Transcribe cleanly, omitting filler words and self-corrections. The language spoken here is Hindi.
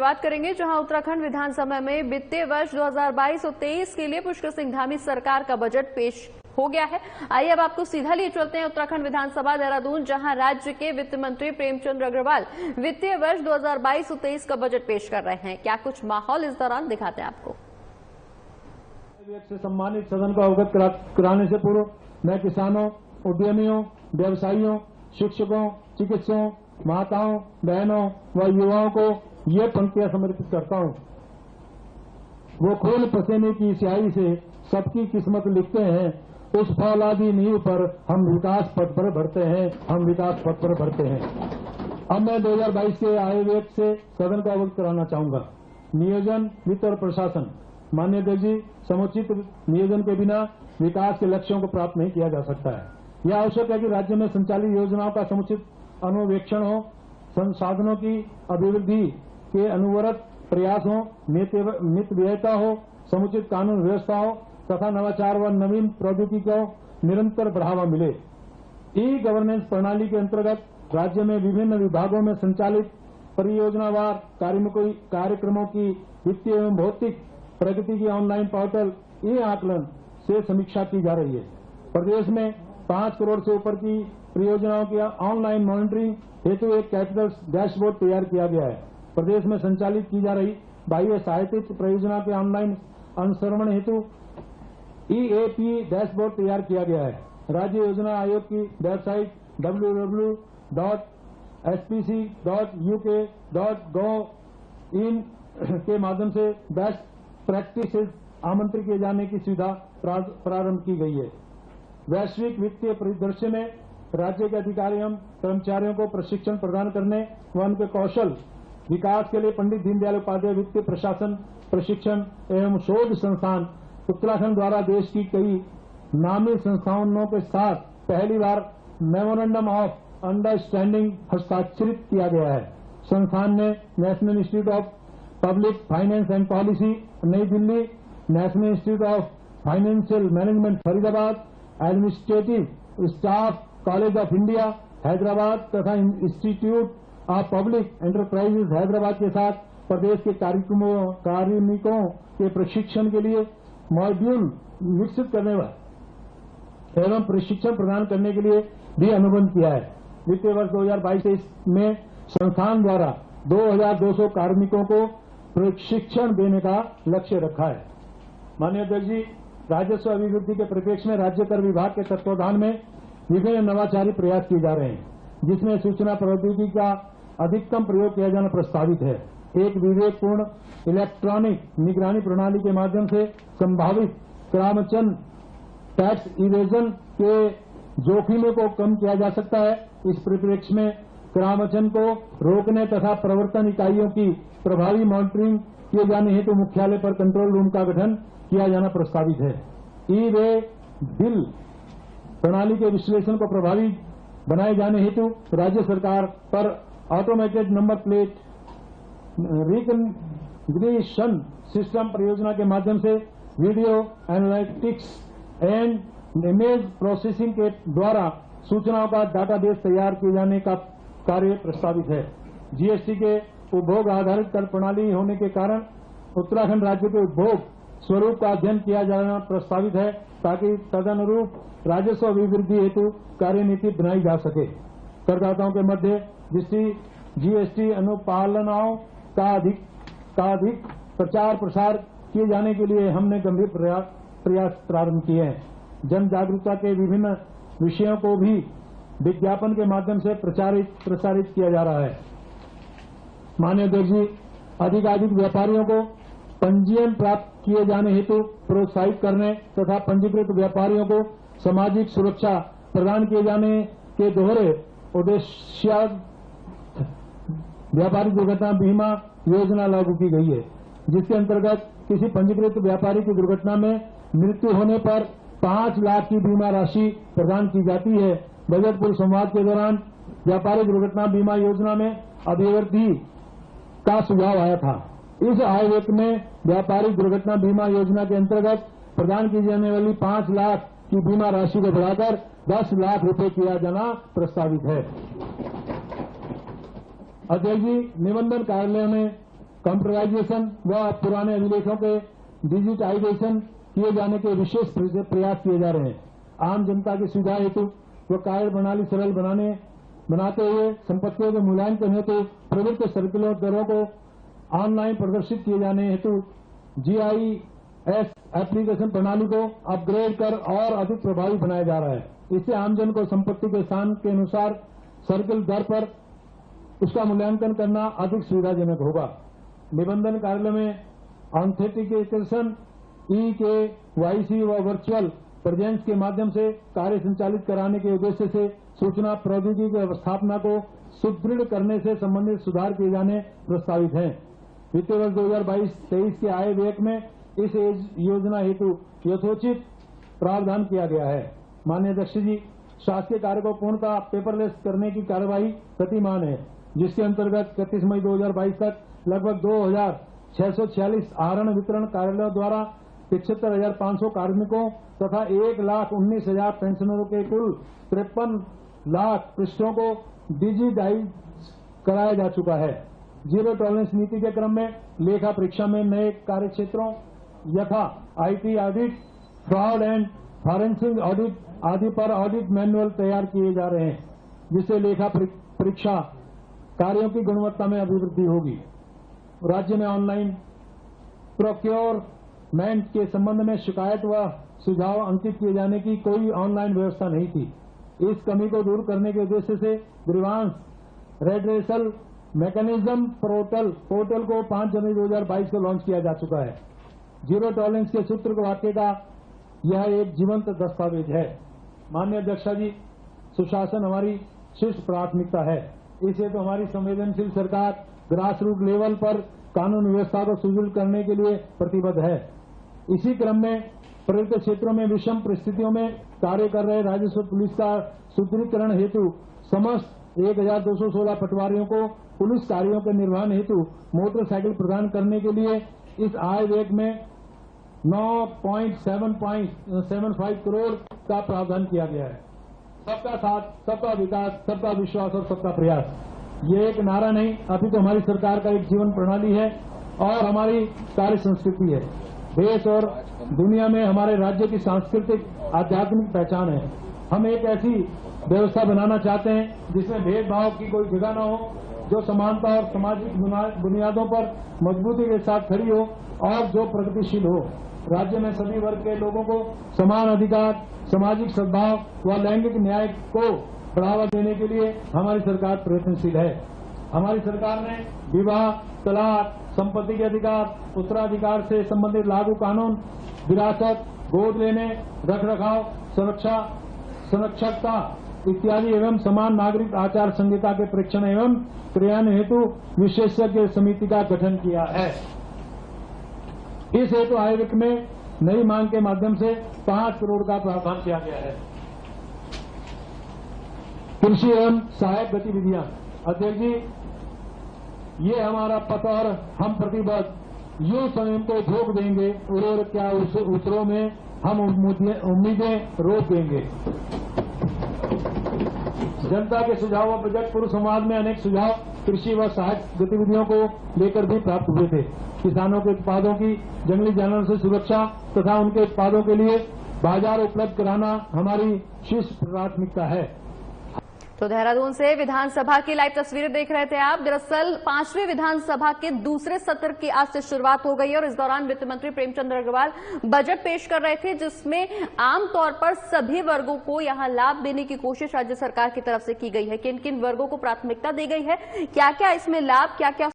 बात करेंगे जहां उत्तराखंड विधानसभा में वित्तीय वर्ष 2022-23 के लिए पुष्कर सिंह धामी सरकार का बजट पेश हो गया है। आइए अब आपको सीधा लिए चलते हैं उत्तराखंड विधानसभा देहरादून, जहां राज्य के वित्त मंत्री प्रेमचंद अग्रवाल वित्तीय वर्ष 2022-23 का बजट पेश कर रहे हैं। क्या कुछ माहौल इस दौरान दिखाते हैं आपको। से सम्मानित सदन को अवगत कराने से पूर्व मैं किसानों, उद्यमियों, व्यवसायियों, शिक्षकों, चिकित्सकों, माताओं, बहनों व युवाओं को ये पंक्तियां समर्पित करता हूं। वो खून पसीने की स्याही से सबकी किस्मत लिखते हैं, उस फौलादी नींव पर हम विकास पथ पर बढ़ते हैं, हम विकास पथ पर बढ़ते हैं। अब मैं 2022 के आय व्यय से सदन को अवगत कराना चाहूंगा। नियोजन, वित्त और प्रशासन। माननीय अध्यक्ष जी, समुचित नियोजन के बिना विकास के लक्ष्यों को प्राप्त नहीं किया जा सकता है। यह आवश्यक है कि राज्य में संचालित योजनाओं का समुचित अनुवेक्षण हो, संसाधनों की अभिवृद्धि के अनवरत प्रयास हो, मित व्ययता हो, समुचित कानून व्यवस्था हो तथा नवाचार व नवीन प्रौद्योगिकी को निरंतर बढ़ावा मिले। ई गवर्नेंस प्रणाली के अंतर्गत राज्य में विभिन्न विभागों में संचालित परियोजनावार कार्यक्रमों की वित्तीय एवं भौतिक प्रगति की ऑनलाइन पोर्टल ई आकलन से समीक्षा की जा रही है। प्रदेश में 5 करोड़ से ऊपर की परियोजनाओं की ऑनलाइन मॉनिटरिंग हेतु एक कैपिटल डैशबोर्ड तैयार किया गया है। प्रदेश में संचालित की जा रही बाह्य सहायतित परियोजना के ऑनलाइन अनुश्रवण हेतु EAP डैशबोर्ड तैयार किया गया है। राज्य योजना आयोग की वेबसाइट www.spc.uk.gov.in के माध्यम से बेस्ट प्रैक्टिसेस आमंत्रित किए जाने की सुविधा प्रारंभ की गई है। वैश्विक वित्तीय परिदृश्य में राज्य के अधिकारियों एवं कर्मचारियों को प्रशिक्षण प्रदान करने व उनके कौशल विकास के लिए पंडित दीनदयाल उपाध्याय वित्तीय प्रशासन प्रशिक्षण एवं शोध संस्थान उत्तराखंड द्वारा देश की कई नामी संस्थानों के साथ पहली बार मेमोरेंडम ऑफ अंडरस्टैंडिंग हस्ताक्षरित किया गया है। संस्थान ने national institute of public finance and policy New Delhi, national institute of financial management Faridabad, administrative staff college of India Hyderabad तथा institute of public enterprises Hyderabad के साथ प्रदेश के कार्मिकों के प्रशिक्षण के लिए मॉड्यूल विकसित करने एवं प्रशिक्षण प्रदान करने के लिए भी अनुबंध किया है। वित्तीय वर्ष 2022 में संस्थान द्वारा 2200 कार्मिकों को प्रशिक्षण देने का लक्ष्य रखा है। माननीय अध्यक्ष जी, राजस्व अभिवृद्धि के परिप्रेक्ष्य में राज्य कर विभाग के तत्वावधान में विभिन्न नवाचारी प्रयास किए जा रहे हैं, जिसमें सूचना प्रौद्योगिकी का अधिकतम प्रयोग किया जाना प्रस्तावित है। एक विवेकपूर्ण इलेक्ट्रॉनिक निगरानी प्रणाली के माध्यम से संभावित करामचन टैक्स इवेजन के जोखिमों को कम किया जा सकता है। इस परिप्रेक्ष्य में करामचन को रोकने तथा प्रवर्तन इकाइयों की प्रभावी मॉनिटरिंग किए जाने हेतु मुख्यालय पर कंट्रोल रूम का गठन किया जाना प्रस्तावित है। ई वे बिल प्रणाली के विश्लेषण को प्रभावी बनाए जाने हेतु राज्य सरकार पर automated number plate recognition system परियोजना के माध्यम से video analytics and image processing के द्वारा सूचनाओं का डाटाबेस तैयार किए जाने का कार्य प्रस्तावित है। जीएसटी के उपभोग आधारित कर प्रणाली होने के कारण उत्तराखंड राज्य के उपभोग स्वरूप का अध्ययन किया जाना प्रस्तावित है, ताकि तदनुरूप राजस्व अभिवृद्धि हेतु कार्यनीति बनाई जा सके। करदाताओं के मध्य जीएसटी अनुपालनाओं का अधिक प्रचार प्रसार किए जाने के लिए हमने गंभीर प्रयास प्रारंभ किए हैं। जन जागरूकता के विभिन्न विषयों को भी विज्ञापन के माध्यम से प्रसारित किया जा रहा है। माननीय अध्यक्ष जी, अधिकाधिक व्यापारियों को पंजीयन प्राप्त किए जाने हेतु प्रोत्साहित करने तथा पंजीकृत व्यापारियों को सामाजिक सुरक्षा प्रदान किए जाने के दोहरे उद्देश्य व्यापारी दुर्घटना बीमा योजना लागू की गई है, जिसके अंतर्गत किसी पंजीकृत व्यापारी की दुर्घटना में मृत्यु होने पर 5 लाख की बीमा राशि प्रदान की जाती है। बजट पूर्व संवाद के दौरान व्यापारी दुर्घटना बीमा योजना में अभिवृद्धि का सुझाव आया था। इस आय व्यय में व्यापारी दुर्घटना बीमा योजना के अंतर्गत प्रदान की जाने वाली 5 लाख की बीमा राशि को बढ़ाकर 10 लाख रुपए किया जाना प्रस्तावित है। अध्यक्ष जी, निबंधन कार्यालय में कंप्यूटराइजेशन व पुराने अभिलेखों के डिजिटाइजेशन किए जाने के विशेष प्रयास किए जा रहे हैं। आम जनता की सुविधा हेतु व कार्य प्रणाली सरल बनाते हुए संपत्तियों के मूल्यांकन हेतु प्रवृत्त सर्कुलर दरों को ऑनलाइन प्रदर्शित किए जाने हेतु GIS एप्लीकेशन प्रणाली को अपग्रेड कर और अधिक प्रभावी बनाया जा रहा है। इससे आमजन को संपत्ति के स्थान के अनुसार सर्किल दर पर उसका मूल्यांकन करना अधिक सुविधाजनक होगा। निबंधन कार्यालय में ऑथेंटिकेशन EKYC व वर्चुअल प्रेजेंस के माध्यम से कार्य संचालित कराने के उद्देश्य से सूचना प्रौद्योगिकी की स्थापना को सुदृढ़ करने से संबंधित सुधार किए जाने प्रस्तावित हैं। वित्तीय वर्ष 2022-23 के आय व्यय में इस योजना हेतु यथोचित प्रावधान किया गया है। माननीय अध्यक्ष जी, शासकीय कार्य को पूर्णतः पेपरलेस करने की कार्यवाही गतिमान है, जिसके अंतर्गत 31 मई 2022 तक लगभग 2646 आहरण वितरण कार्यालयों द्वारा 75,500 कार्मिकों तथा 1,19,000 पेंशनरों के कुल 53 लाख पृष्ठों को डिजिटाइज कराया जा चुका है। जीरो टॉलरेंस नीति के क्रम में लेखा परीक्षा में नए कार्य क्षेत्रों यथा IT audit, fraud and forensic audit आदि पर ऑडिट मैनुअल तैयार किए जा रहे हैं, जिससे लेखा परीक्षा कार्यों की गुणवत्ता में अभिवृद्धि होगी। राज्य में ऑनलाइन प्रोक्योरमेंट के संबंध में शिकायत व सुझाव अंकित किए जाने की कोई ऑनलाइन व्यवस्था नहीं थी। इस कमी को दूर करने के उद्देश्य से ग्रीवांस रेड्रेसल मैकेनिज्म पोर्टल को 5 जनवरी 2022 को लॉन्च किया जा चुका है। जीरो टॉलरेंस के सूत्र वाक्य का यह एक जीवंत दस्तावेज है। माननीय अध्यक्षा जी, सुशासन हमारी शीर्ष प्राथमिकता है। इसे तो हमारी संवेदनशील सरकार ग्रास रूट लेवल पर कानून व्यवस्था को सुदृढ़ करने के लिए प्रतिबद्ध है। इसी क्रम में प्रयुक्त क्षेत्रों में विषम परिस्थितियों में कार्य कर रहे राजस्व पुलिस का सुदृढ़ीकरण हेतु समस्त 1,216 पटवारियों को पुलिस कार्यों के निर्वहन हेतु मोटरसाइकिल प्रदान करने के लिए इस आय व्यय में 9.75 करोड़ का प्रावधान किया गया है। सबका साथ, सबका विकास, सबका विश्वास और सबका प्रयास, ये एक नारा नहीं, अभी तो हमारी सरकार का एक जीवन प्रणाली है और हमारी कार्य संस्कृति है। देश और दुनिया में हमारे राज्य की सांस्कृतिक आध्यात्मिक पहचान है। हम एक ऐसी व्यवस्था बनाना चाहते हैं जिसमें भेदभाव की कोई जगह न हो, जो समानता और सामाजिक बुनियादों पर मजबूती के साथ खड़ी हो और जो प्रगतिशील हो। राज्य में सभी वर्ग के लोगों को समान अधिकार, सामाजिक सद्भाव व लैंगिक न्याय को बढ़ावा देने के लिए हमारी सरकार प्रयत्नशील है। हमारी सरकार ने विवाह, तलाक, संपत्ति के अधिकार, उत्तराधिकार से संबंधित लागू कानून, विरासत, गोद लेने, रखरखाव, संरक्षकता इत्यादि एवं समान नागरिक आचार संहिता के परीक्षण एवं क्रियान्वयन हेतु विशेषज्ञ समिति का गठन किया है। इस हेतु आय व्यय में नई मांग के माध्यम से 5 करोड़ का प्रावधान किया गया है। कृषि एवं सहायक गतिविधियां, अध्यक्ष जी, ये हमारा पथ और हम प्रतिबद्ध यूं स्वयं को झोंक देंगे और क्या उत्तरों में हम उम्मीदें रोक देंगे। जनता के सुझाव व बजट पूर्व संवाद में अनेक सुझाव कृषि व सहायक गतिविधियों को लेकर भी प्राप्त हुए थे। किसानों के उत्पादों की जंगली जानवरों से सुरक्षा तथा उनके उत्पादों के लिए बाजार उपलब्ध कराना हमारी शीर्ष प्राथमिकता है। तो देहरादून से विधानसभा की लाइव तस्वीरें देख रहे थे आप। दरअसल 5वीं विधानसभा के दूसरे सत्र की आज से शुरुआत हो गई है और इस दौरान वित्त मंत्री प्रेमचंद अग्रवाल बजट पेश कर रहे थे, जिसमें आमतौर पर सभी वर्गों को यहां लाभ देने की कोशिश राज्य सरकार की तरफ से की गई है। किन किन वर्गों को प्राथमिकता दी गई है, क्या क्या इसमें लाभ, क्या क्या